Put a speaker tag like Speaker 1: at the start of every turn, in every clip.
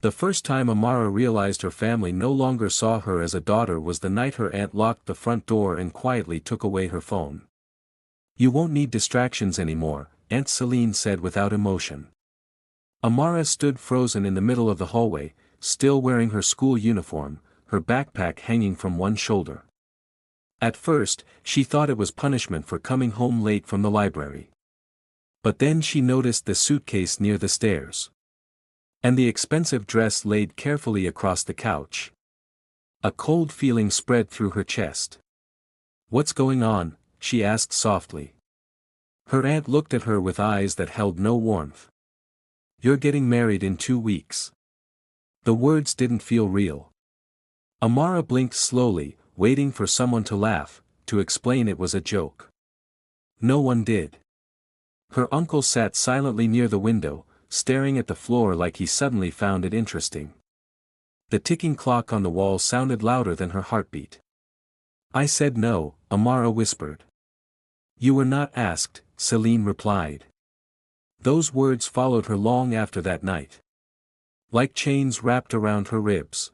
Speaker 1: The first time Amara realized her family no longer saw her as a daughter was the night her aunt locked the front door and quietly took away her phone. "You won't need distractions anymore," Aunt Celine said without emotion. Amara stood frozen in the middle of the hallway, still wearing her school uniform, her backpack hanging from one shoulder. At first, she thought it was punishment for coming home late from the library. But then she noticed the suitcase near the stairs. And the expensive dress laid carefully across the couch. A cold feeling spread through her chest. "What's going on?" she asked softly. Her aunt looked at her with eyes that held no warmth. "You're getting married in 2 weeks." The words didn't feel real. Amara blinked slowly, waiting for someone to laugh, to explain it was a joke. No one did. Her uncle sat silently near the window, staring at the floor like he suddenly found it interesting. The ticking clock on the wall sounded louder than her heartbeat. "I said no," Amara whispered. "You were not asked," Celine replied. Those words followed her long after that night. Like chains wrapped around her ribs.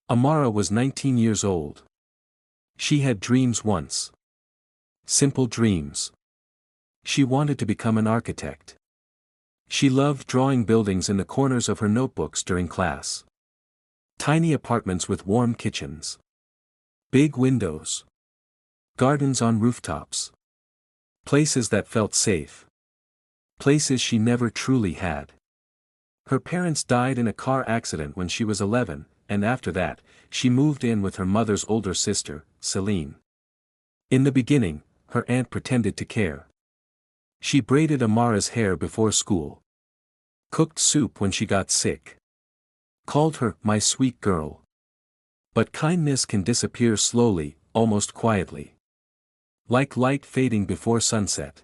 Speaker 1: Amara was 19 years old. She had dreams once. Simple dreams. She wanted to become an architect. She loved drawing buildings in the corners of her notebooks during class. Tiny apartments with warm kitchens. Big windows. Gardens on rooftops. Places that felt safe. Places she never truly had. Her parents died in a car accident when she was 11, and after that, she moved in with her mother's older sister, Celine. In the beginning, her aunt pretended to care. She braided Amara's hair before school. Cooked soup when she got sick. Called her, "my sweet girl." But kindness can disappear slowly, almost quietly. Like light fading before sunset.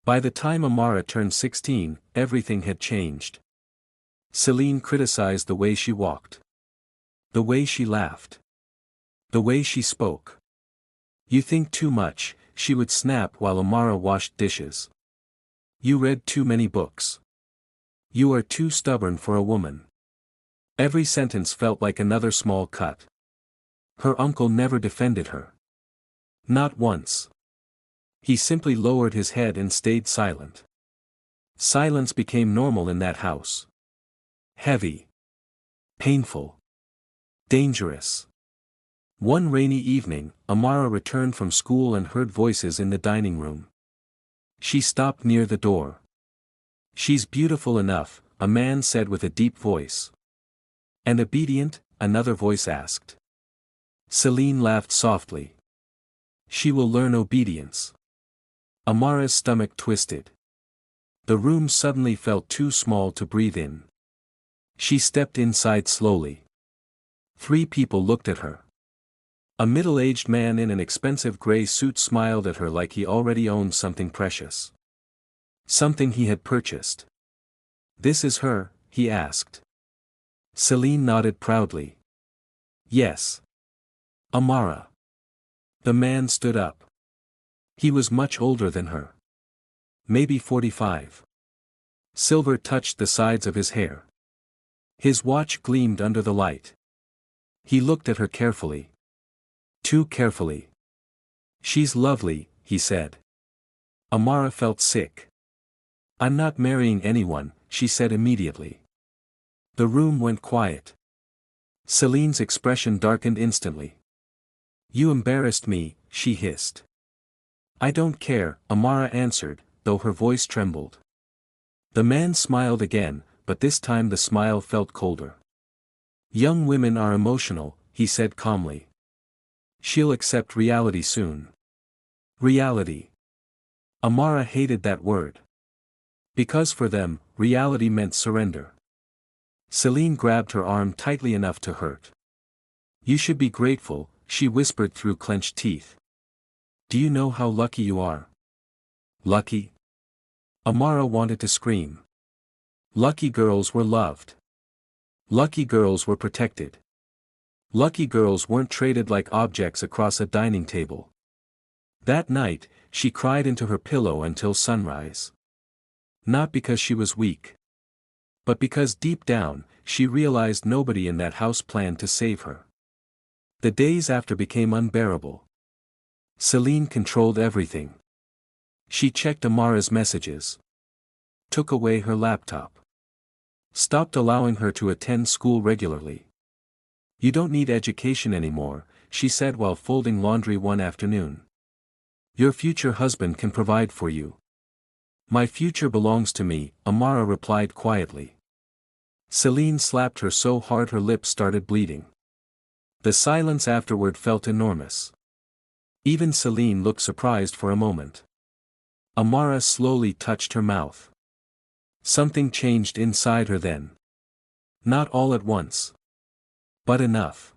Speaker 1: By the time Amara turned 16, everything had changed. Celine criticized the way she walked. The way she laughed. The way she spoke. "You think too much," she would snap while Amara washed dishes. "You read too many books. You are too stubborn for a woman." Every sentence felt like another small cut. Her uncle never defended her. Not once. He simply lowered his head and stayed silent. Silence became normal in that house. Heavy. Painful. Dangerous. One rainy evening, Amara returned from school and heard voices in the dining room. She stopped near the door. "She's beautiful enough," a man said with a deep voice. "And obedient?" another voice asked. Celine laughed softly. "She will learn obedience." Amara's stomach twisted. The room suddenly felt too small to breathe in. She stepped inside slowly. 3 people looked at her. A middle-aged man in an expensive gray suit smiled at her like he already owned something precious. Something he had purchased. "This is her?" he asked. Celine nodded proudly. "Yes. Amara." The man stood up. He was much older than her. Maybe 45. Silver touched the sides of his hair. His watch gleamed under the light. He looked at her carefully. Too carefully. "She's lovely," he said. Amara felt sick. "I'm not marrying anyone," she said immediately. The room went quiet. Celine's expression darkened instantly. "You embarrassed me," she hissed. "I don't care," Amara answered, though her voice trembled. The man smiled again, but this time the smile felt colder. "Young women are emotional," he said calmly. "She'll accept reality soon." Reality. Amara hated that word. Because for them, reality meant surrender. Celine grabbed her arm tightly enough to hurt. "You should be grateful," she whispered through clenched teeth. "Do you know how lucky you are?" Lucky? Amara wanted to scream. Lucky girls were loved. Lucky girls were protected. Lucky girls weren't traded like objects across a dining table. That night, she cried into her pillow until sunrise. Not because she was weak. But because deep down, she realized nobody in that house planned to save her. The days after became unbearable. Celine controlled everything. She checked Amara's messages. Took away her laptop. Stopped allowing her to attend school regularly. "You don't need education anymore," she said while folding laundry one afternoon. "Your future husband can provide for you." "My future belongs to me," Amara replied quietly. Celine slapped her so hard her lips started bleeding. The silence afterward felt enormous. Even Celine looked surprised for a moment. Amara slowly touched her mouth. Something changed inside her then. Not all at once. But enough.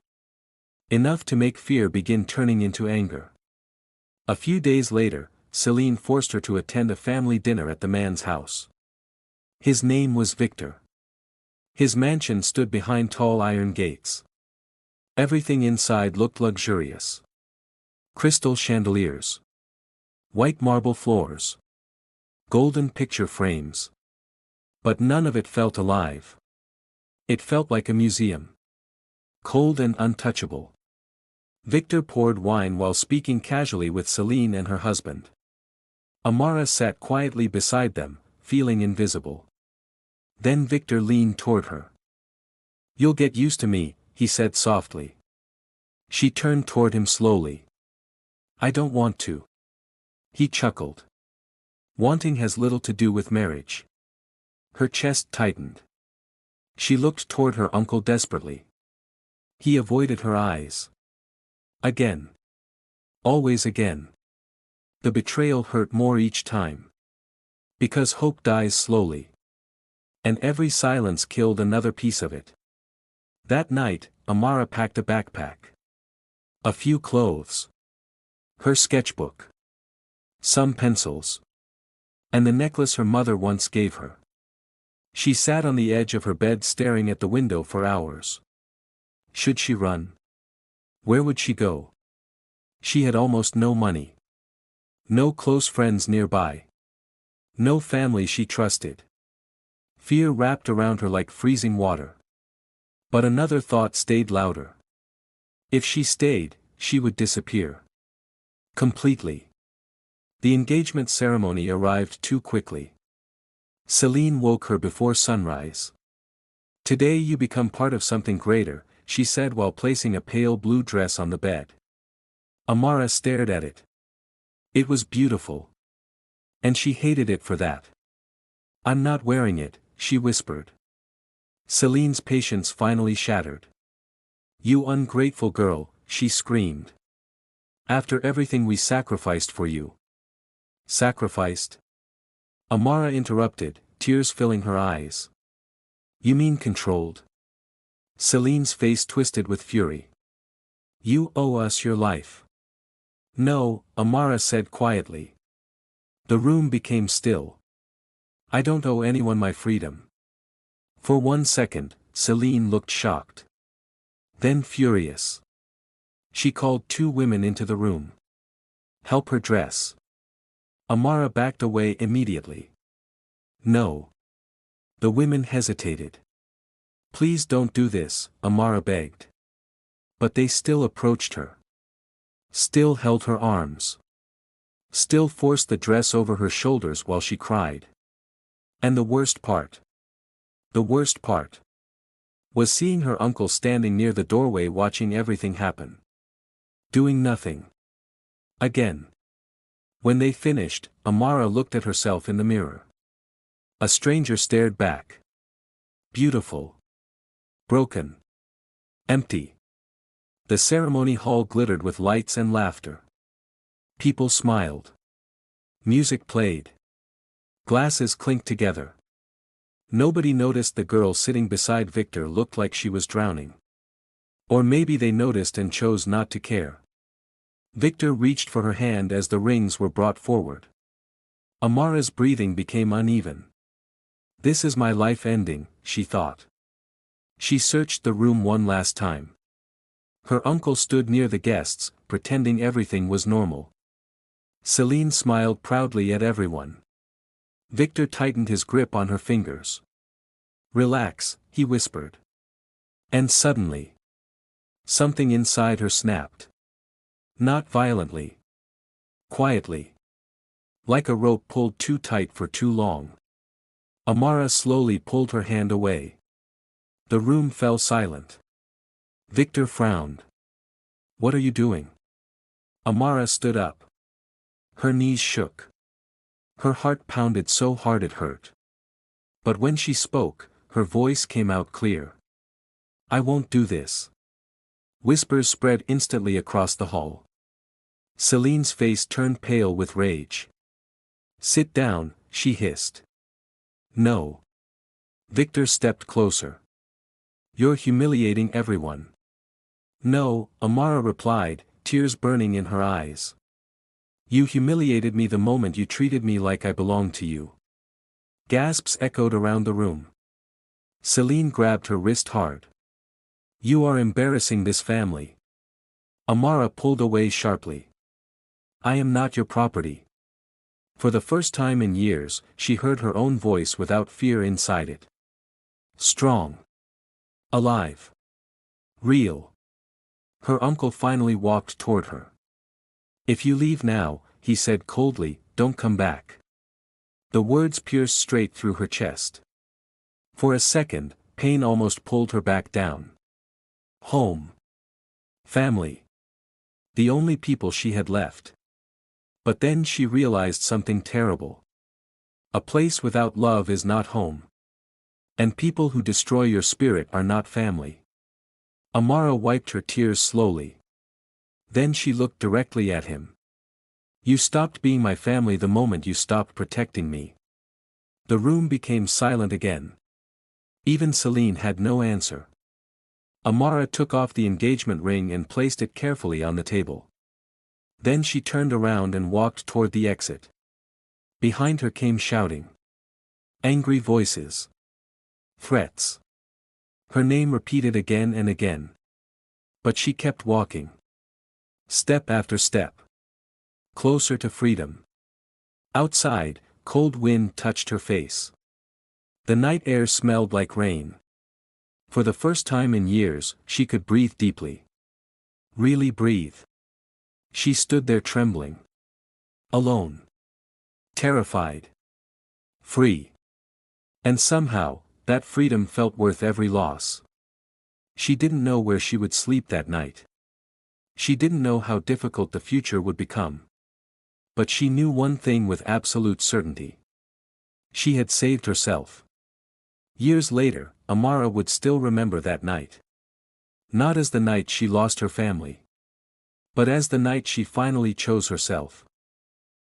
Speaker 1: Enough to make fear begin turning into anger. A few days later, Celine forced her to attend a family dinner at the man's house. His name was Victor. His mansion stood behind tall iron gates. Everything inside looked luxurious. Crystal chandeliers. White marble floors. Golden picture frames. But none of it felt alive. It felt like a museum. Cold and untouchable. Victor poured wine while speaking casually with Celine and her husband. Amara sat quietly beside them, feeling invisible. Then Victor leaned toward her. "You'll get used to me," he said softly. She turned toward him slowly. "I don't want to." He chuckled. "Wanting has little to do with marriage." Her chest tightened. She looked toward her uncle desperately. He avoided her eyes. Again. Always again. The betrayal hurt more each time. Because hope dies slowly. And every silence killed another piece of it. That night, Amara packed a backpack. A few clothes. Her sketchbook. Some pencils. And the necklace her mother once gave her. She sat on the edge of her bed staring at the window for hours. Should she run? Where would she go? She had almost no money. No close friends nearby. No family she trusted. Fear wrapped around her like freezing water. But another thought stayed louder. If she stayed, she would disappear. Completely. The engagement ceremony arrived too quickly. Celine woke her before sunrise. "Today you become part of something greater," she said while placing a pale blue dress on the bed. Amara stared at it. It was beautiful. And she hated it for that. "I'm not wearing it," she whispered. Celine's patience finally shattered. "You ungrateful girl," she screamed. "After everything we sacrificed for you." "Sacrificed?" Amara interrupted, tears filling her eyes. "You mean controlled?" Celine's face twisted with fury. "You owe us your life." "No," Amara said quietly. The room became still. "I don't owe anyone my freedom." For 1 second, Celine looked shocked. Then furious. She called 2 women into the room. "Help her dress." Amara backed away immediately. "No." The women hesitated. "Please don't do this," Amara begged. But they still approached her. Still held her arms. Still forced the dress over her shoulders while she cried. And the worst part. The worst part. Was seeing her uncle standing near the doorway watching everything happen. Doing nothing. Again. When they finished, Amara looked at herself in the mirror. A stranger stared back. Beautiful. Broken. Empty. The ceremony hall glittered with lights and laughter. People smiled. Music played. Glasses clinked together. Nobody noticed the girl sitting beside Victor looked like she was drowning. Or maybe they noticed and chose not to care. Victor reached for her hand as the rings were brought forward. Amara's breathing became uneven. This is my life ending, she thought. She searched the room one last time. Her uncle stood near the guests, pretending everything was normal. Celine smiled proudly at everyone. Victor tightened his grip on her fingers. Relax, he whispered. And suddenly, something inside her snapped. Not violently. Quietly. Like a rope pulled too tight for too long. Amara slowly pulled her hand away. The room fell silent. Victor frowned. What are you doing? Amara stood up. Her knees shook. Her heart pounded so hard it hurt. But when she spoke, her voice came out clear. I won't do this. Whispers spread instantly across the hall. Celine's face turned pale with rage. Sit down, she hissed. No. Victor stepped closer. You're humiliating everyone. No, Amara replied, tears burning in her eyes. You humiliated me the moment you treated me like I belonged to you. Gasps echoed around the room. Celine grabbed her wrist hard. You are embarrassing this family. Amara pulled away sharply. I am not your property. For the first time in years, she heard her own voice without fear inside it. Strong. Alive. Real. Her uncle finally walked toward her. If you leave now, he said coldly, don't come back. The words pierced straight through her chest. For a second, pain almost pulled her back down. Home. Family. The only people she had left. But then she realized something terrible. A place without love is not home. And people who destroy your spirit are not family. Amara wiped her tears slowly. Then she looked directly at him. You stopped being my family the moment you stopped protecting me. The room became silent again. Even Celine had no answer. Amara took off the engagement ring and placed it carefully on the table. Then she turned around and walked toward the exit. Behind her came shouting. Angry voices. Threats. Her name repeated again and again. But she kept walking. Step after step. Closer to freedom. Outside, cold wind touched her face. The night air smelled like rain. For the first time in years, she could breathe deeply. Really breathe. She stood there trembling. Alone. Terrified. Free. And somehow, that freedom felt worth every loss. She didn't know where she would sleep that night. She didn't know how difficult the future would become. But she knew one thing with absolute certainty. She had saved herself. Years later, Amara would still remember that night. Not as the night she lost her family. But as the night she finally chose herself.